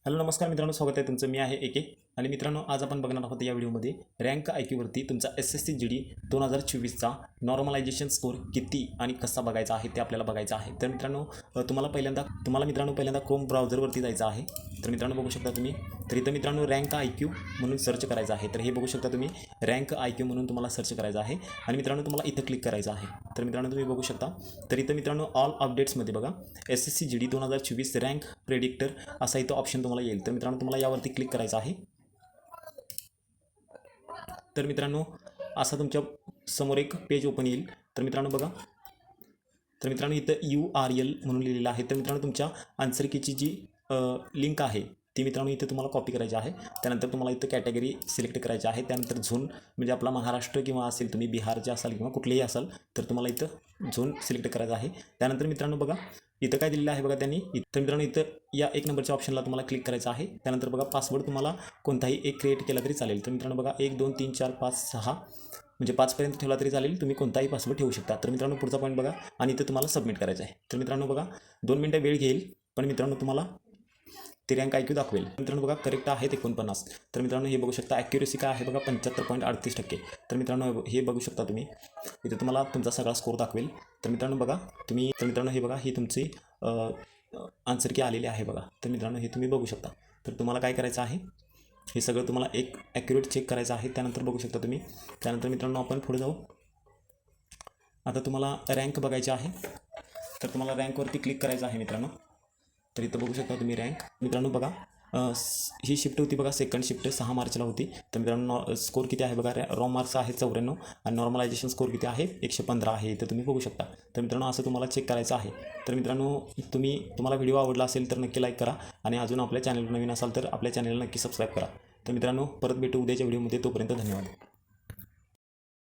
Hello नमस्कार मित्रांनो, स्वागत आहे तुमचं. मी आहे एके. आणि मित्रांनो, आज आपण बघणार आहोत या व्हिडिओमध्ये रँक आयक्यूवरती तुमचा SSC GD 2024चा नॉर्मलायझेशन स्कोर किती आणि कसा बघायचा आहे ते आपल्याला बघायचं आहे. तर मित्रांनो, तुम्हाला पहिल्यांदा क्रोम ब्राउझरवरती जायचं आहे. तर मित्रांनो बघू शकता तुम्ही, तर इथं मित्रांनो रँक आयक्यू म्हणून सर्च करायचं आहे. तर हे बघू शकता तुम्ही, रँक आयक्यू म्हणून तुम्हाला सर्च करायचं आहे आणि मित्रांनो तुम्हाला इथं क्लिक करायचं आहे. तर मित्रांनो तुम्ही बघू शकता, तर इथं मित्रांनो ऑल अपडेट्समध्ये बघा SSC GD 2024 रँक प्रेडिक्टर असा इथं ऑप्शन तुम्हाला येईल. तर मित्रांनो तुम्हाला यावरती क्लिक करायचं आहे. तर मित्रांनो असा तुमच्या समोर एक पेज ओपन येईल. तर मित्रांनो बघा, तर मित्रांनो इथं URL म्हणून लिहिलेलं आहे. तर मित्रांनो तुमच्या आन्सर कीची जी लिंक आहे ती मित्रांनो इथे तुम्हाला कॉपी करायची आहे. त्यानंतर तुम्हाला इथं कॅटेगरी सिलेक्ट करायची आहे. त्यानंतर झोन म्हणजे आपला महाराष्ट्र किंवा असेल, तुम्ही बिहारचे असाल किंवा कुठलेही असाल तर तुम्हाला इथं झोन सिलेक्ट करायचा आहे. त्यानंतर मित्रांनो बघा इथं काय दिलेलं आहे बघा त्यांनी. तर मित्रांनो इथं या 1 नंबरच्या ऑप्शनला तुम्हाला क्लिक करायचं आहे. त्यानंतर बघा पासवर्ड तुम्हाला कोणताही एक क्रिएट केला तरी चालेल. तर मित्रांनो बघा 1 2 3 4 5 6 म्हणजे 5पर्यंत ठेवला तरी चालेल. तुम्ही कोणताही पासवर्ड ठेवू शकता. तर मित्रांनो पुढचा पॉईंट बघा आणि इथं तुम्हाला सबमिट करायचं आहे. तर मित्रांनो बघा 2 मिनिटं वेळ घेईल, पण मित्रांनो तुम्हाला ते रँक आयक्यू दाखवेल. मित्रांनो बघा करेक्ट आहे 49. तर मित्रांनो हे बघू शकता ॲक्युरेसी काय आहे बघा 75.38%. तर मित्रांनो हे बघू शकता तुम्ही, इथे तुम्हाला तुमचा सगळा स्कोर दाखवेल. तर मित्रांनो बघा तुम्ही, तर मित्रांनो हे बघा ही तुमची आन्सर की आलेली आहे बघा. तर मित्रांनो हे तुम्ही बघू शकता. तर तुम्हाला काय करायचं आहे, हे सगळं तुम्हाला एक ॲक्युरेट चेक करायचं आहे. त्यानंतर बघू शकता तुम्ही. त्यानंतर मित्रांनो आपण पुढे जाऊ. आता तुम्हाला रँक बघायची आहे. तर तुम्हाला रँकवरती क्लिक करायचं आहे मित्रांनो. तर इथं बघू शकता तुम्ही रँक. मित्रांनो बघा ही शिफ्ट होती बघा, सेकंड शिफ्ट 6 मार्चला होती. तर मित्रांनो स्कोर किती आहे बघा, रॉ मार्क्स आहे 94 आणि नॉर्मलायझेशन स्कोर किती आहे 115 आहे. इथं तुम्ही बघू शकता. तर मित्रांनो असं तुम्हाला चेक करायचं आहे. तर मित्रांनो तुम्हाला व्हिडिओ आवडला असेल तर नक्की लाईक करा आणि अजून आपल्या चॅनलवर नवीन असाल तर आपल्या चॅनलला नक्की सबस्क्राईब करा. तर मित्रांनो परत भेटू उद्याच्या व्हिडिओमध्ये. तोपर्यंत धन्यवाद.